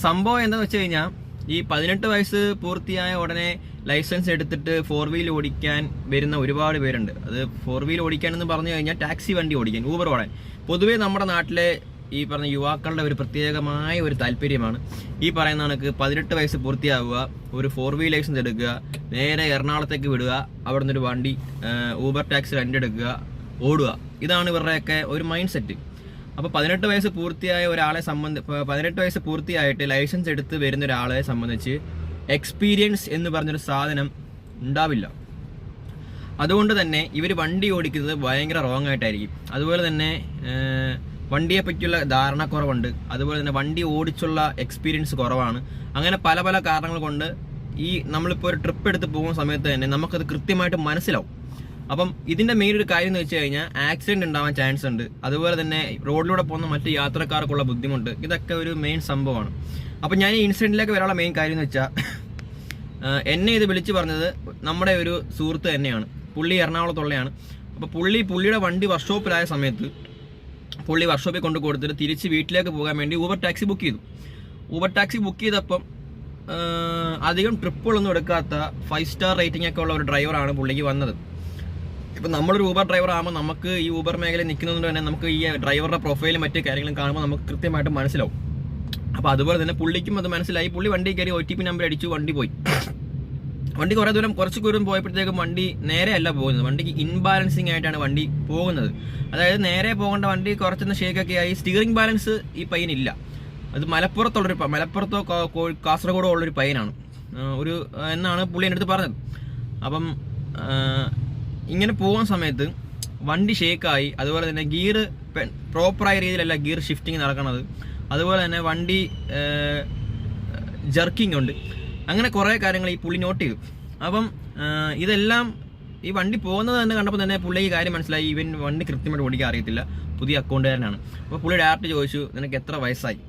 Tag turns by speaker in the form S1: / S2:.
S1: സംഭവം എന്താണെന്ന് വെച്ച് കഴിഞ്ഞാൽ ഈ 18 വയസ്സ് പൂർത്തിയായ ഉടനെ ലൈസൻസ് എടുത്തിട്ട് 4 വീൽ ഓടിക്കാൻ വരുന്ന ഒരുപാട് പേരുണ്ട്. അത് 4 വീൽ ഓടിക്കാനെന്ന് പറഞ്ഞു കഴിഞ്ഞാൽ ടാക്സി വണ്ടി ഓടിക്കാൻ, ഊബർ ഓടാൻ. പൊതുവേ നമ്മുടെ നാട്ടിലെ ഈ പറഞ്ഞ യുവാക്കളുടെ ഒരു പ്രത്യേകമായ ഒരു താല്പര്യമാണ് ഈ പറയുന്ന കണക്ക് 18 വയസ്സ് പൂർത്തിയാവുക, ഒരു 4 വീൽ ലൈസൻസ് എടുക്കുക, നേരെ എറണാകുളത്തേക്ക് വിടുക, അവിടെ നിന്നൊരു വണ്ടി ഊബർ ടാക്സി റെന്റ് എടുക്കുക, ഓടുക. ഇതാണ് ഇവരുടെയൊക്കെ ഒരു മൈൻഡ് സെറ്റ്. അപ്പോൾ 18 വയസ്സ് പൂർത്തിയായ ഒരാളെ 18 വയസ്സ് പൂർത്തിയായിട്ട് ലൈസൻസ് എടുത്ത് വരുന്ന ഒരാളെ സംബന്ധിച്ച് എക്സ്പീരിയൻസ് എന്ന് പറഞ്ഞൊരു സാധനം ഉണ്ടാവില്ല. അതുകൊണ്ട് തന്നെ ഇവർ വണ്ടി ഓടിക്കുന്നത് ഭയങ്കര റോങ് ആയിട്ടായിരിക്കും. അതുപോലെ തന്നെ വണ്ടിയെ പറ്റിയുള്ള ധാരണക്കുറവുണ്ട്. അതുപോലെ തന്നെ വണ്ടി ഓടിച്ചുള്ള എക്സ്പീരിയൻസ് കുറവാണ്. അങ്ങനെ പല പല കാരണങ്ങൾ കൊണ്ട് ഈ നമ്മളിപ്പോൾ ഒരു ട്രിപ്പ് എടുത്ത് പോകുന്ന സമയത്ത് തന്നെ നമുക്കത് കൃത്യമായിട്ട് മനസ്സിലാവും. അപ്പം ഇതിന്റെ മെയിൻ ഒരു കാര്യം എന്ന് വെച്ച് കഴിഞ്ഞാൽ ആക്സിഡന്റ് ഉണ്ടാവാൻ ചാൻസ് ഉണ്ട്. അതുപോലെ തന്നെ റോഡിലൂടെ പോകുന്ന മറ്റ് യാത്രക്കാർക്കുള്ള ബുദ്ധിമുട്ട്, ഇതൊക്കെ ഒരു മെയിൻ സംഭവമാണ്. അപ്പം ഞാൻ ഈ ഇൻസിഡന്റിലേക്ക് വരാനുള്ള മെയിൻ കാര്യം എന്ന് വെച്ചാൽ, എന്നെ ഇത് വിളിച്ചു പറഞ്ഞത് നമ്മുടെ ഒരു സുഹൃത്ത് തന്നെയാണ്. പുള്ളി എറണാകുളത്തുള്ളതാണ്. അപ്പോൾ പുള്ളിയുടെ വണ്ടി വർക്ക്ഷോപ്പിലായ സമയത്ത് പുള്ളി വർക്ക്ഷോപ്പിൽ കൊണ്ട് കൊടുത്തിട്ട് തിരിച്ച് വീട്ടിലേക്ക് പോകാൻ വേണ്ടി ഊബർ ടാക്സി ബുക്ക് ചെയ്തു. ഊബർ ടാക്സി ബുക്ക് ചെയ്തപ്പം അധികം ട്രിപ്പുകളൊന്നും എടുക്കാത്ത 5 സ്റ്റാർ റേറ്റിംഗ് ഒക്കെ ഉള്ള ഒരു ഡ്രൈവറാണ് പുള്ളിക്ക് വന്നത്. ഇപ്പം നമ്മളൊരു ഊബർ ഡ്രൈവർ ആകുമ്പോൾ നമുക്ക് ഈ ഊബർ മേഖലയിൽ നിൽക്കുന്നതുകൊണ്ട് തന്നെ നമുക്ക് ഈ ഡ്രൈവറുടെ പ്രൊഫൈലും മറ്റു കാര്യങ്ങളും കാണുമ്പോൾ നമുക്ക് കൃത്യമായിട്ട് മനസ്സിലാവും. അപ്പോൾ അതുപോലെ തന്നെ പുള്ളിക്കും അത് മനസ്സിലായി. പുള്ളി വണ്ടി കയറി OTP നമ്പർ അടിച്ചു, വണ്ടി പോയി. വണ്ടി കുറച്ച് ദൂരം പോയപ്പോഴത്തേക്കും വണ്ടി നേരെ അല്ല പോകുന്നത്, വണ്ടിക്ക് ഇൻബാലൻസിങ് ആയിട്ടാണ് വണ്ടി പോകുന്നത്. അതായത് നേരെ പോകേണ്ട വണ്ടി കുറച്ചൊന്ന് ഷേക്കൊക്കെ ആയി, സ്റ്റിയറിംഗ് ബാലൻസ് ഈ പയ്യനില്ല. അത് മലപ്പുറത്തോ കാസർഗോഡോ ഉള്ളൊരു പയ്യനാണ് എന്നാണ് പുള്ളി എൻ്റെ അടുത്ത് പറഞ്ഞത്. അപ്പം ഇങ്ങനെ പോകുന്ന സമയത്ത് വണ്ടി ഷേക്കായി. അതുപോലെ തന്നെ ഗിയർ പ്രോപ്പറായ രീതിയിലല്ല ഗിയർ ഷിഫ്റ്റിംഗ് നടക്കുന്നത്. അതുപോലെ തന്നെ വണ്ടി ജർക്കിംഗ് ഉണ്ട്. അങ്ങനെ കുറേ കാര്യങ്ങൾ ഈ പുള്ളി നോട്ട് ചെയ്തു. അപ്പം ഇതെല്ലാം ഈ വണ്ടി പോകുന്നത് തന്നെ കണ്ടപ്പോൾ തന്നെ പുള്ളിക്ക് കാര്യം മനസ്സിലായി, ഇവൻ വണ്ടി കൃത്യമായിട്ട് ഓടിക്കാൻ അറിയത്തില്ല, പുതിയ അക്കൗണ്ടുകാരനാണ്. അപ്പോൾ പുള്ളി ഡയറക്റ്റ് ചോദിച്ചു, നിനക്ക് എത്ര വയസ്സായി?